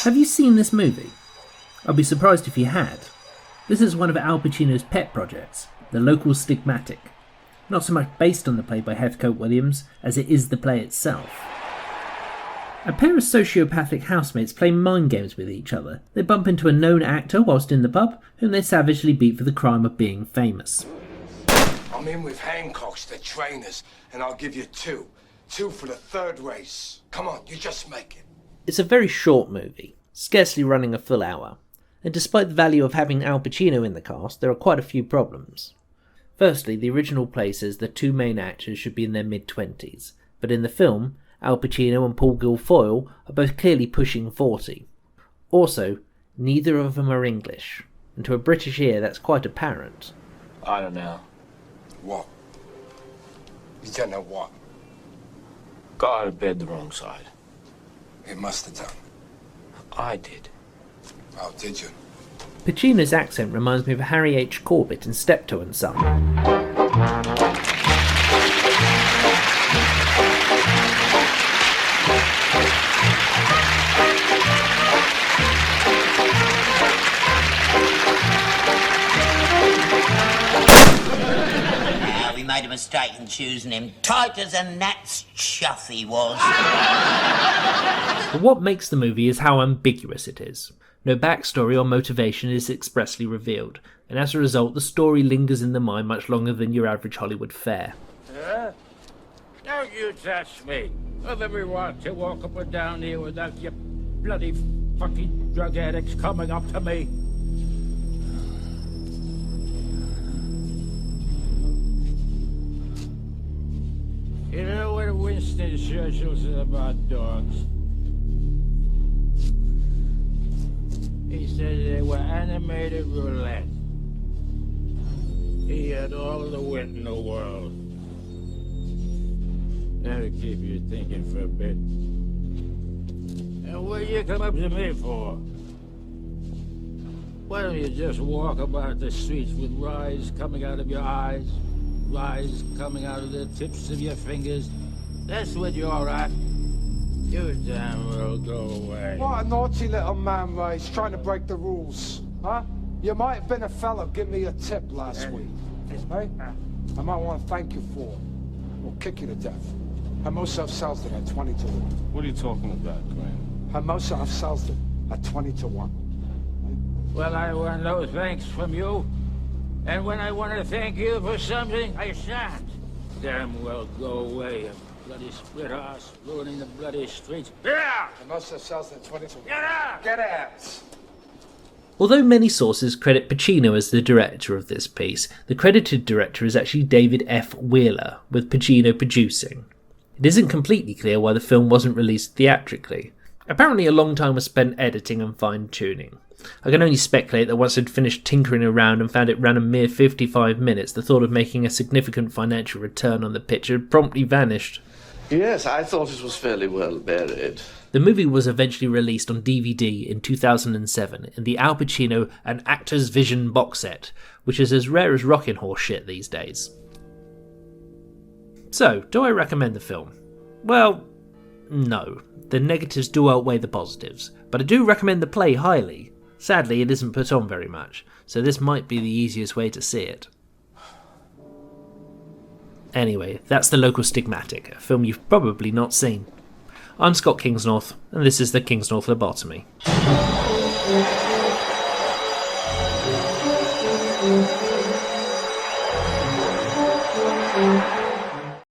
Have you seen this movie? I'd be surprised if you had. This is one of Al Pacino's pet projects, the local Stigmatic. Not so much based on the play by Heathcote Williams as it is the play itself. A pair of sociopathic housemates play mind games with each other. They bump into a known actor whilst in the pub, whom they savagely beat for the crime of being famous. I'm in with Hancocks, the trainers, and I'll give you two. Two for the third race. Come on, you just make it. It's a very short movie, scarcely running a full hour. And despite the value of having Al Pacino in the cast, there are quite a few problems. Firstly, the original play says the two main actors should be in their mid-20s, but in the film, Al Pacino and Paul Guilfoyle are both clearly pushing 40. Also, neither of them are English, and to a British ear that's quite apparent. I don't know. What? You don't know what? Got out of bed the wrong side. You must have done. I did. Oh, did you? Pacino's accent reminds me of Harry H. Corbett in Steptoe and Son. We made a mistake in choosing him. Tight as a gnat's chuff he was. But what makes the movie is how ambiguous it is. No backstory or motivation is expressly revealed, and as a result the story lingers in the mind much longer than your average Hollywood fare. Don't you touch me. I've every right to walk up and down here without you bloody fucking drug addicts coming up to me. You know what Winston Churchill said about dogs? He said they were animated roulette. He had all the wit in the world. That'll keep you thinking for a bit. And what you come up to me for? Why don't you just walk about the streets with lies coming out of your eyes, lies coming out of the tips of your fingers? That's what you're at. You damn well go away. What a naughty little man, Ray. He's trying to break the rules. Huh? You might have been a fellow give me a tip last week. Hey? I might want to thank you for it. Or kick you to death. Hermosa of Selsden at 20 to 1. What are you talking about, Graham? Hermosa of Selsden at 20 to 1. Well, I want no thanks from you. And when I want to thank you for something, I shan't. Damn well go away, you bloody split ass, ruining the bloody streets. Yeah! Hermosa of Selsden at 20 to 1. Get out! Get out! Although many sources credit Pacino as the director of this piece, the credited director is actually David F. Wheeler, with Pacino producing. It isn't completely clear why the film wasn't released theatrically. Apparently a long time was spent editing and fine-tuning. I can only speculate that once I'd finished tinkering around and found it ran a mere 55 minutes, the thought of making a significant financial return on the picture had promptly vanished. Yes, I thought it was fairly well buried. The movie was eventually released on DVD in 2007 in the Al Pacino and Actors Vision box set, which is as rare as rocking horse shit these days. So, do I recommend the film? Well, no. The negatives do outweigh the positives, but I do recommend the play highly. Sadly, it isn't put on very much, so this might be the easiest way to see it. Anyway, that's The Local Stigmatic, a film you've probably not seen. I'm Scott Kingsnorth, and this is the Kingsnorth Lobotomy.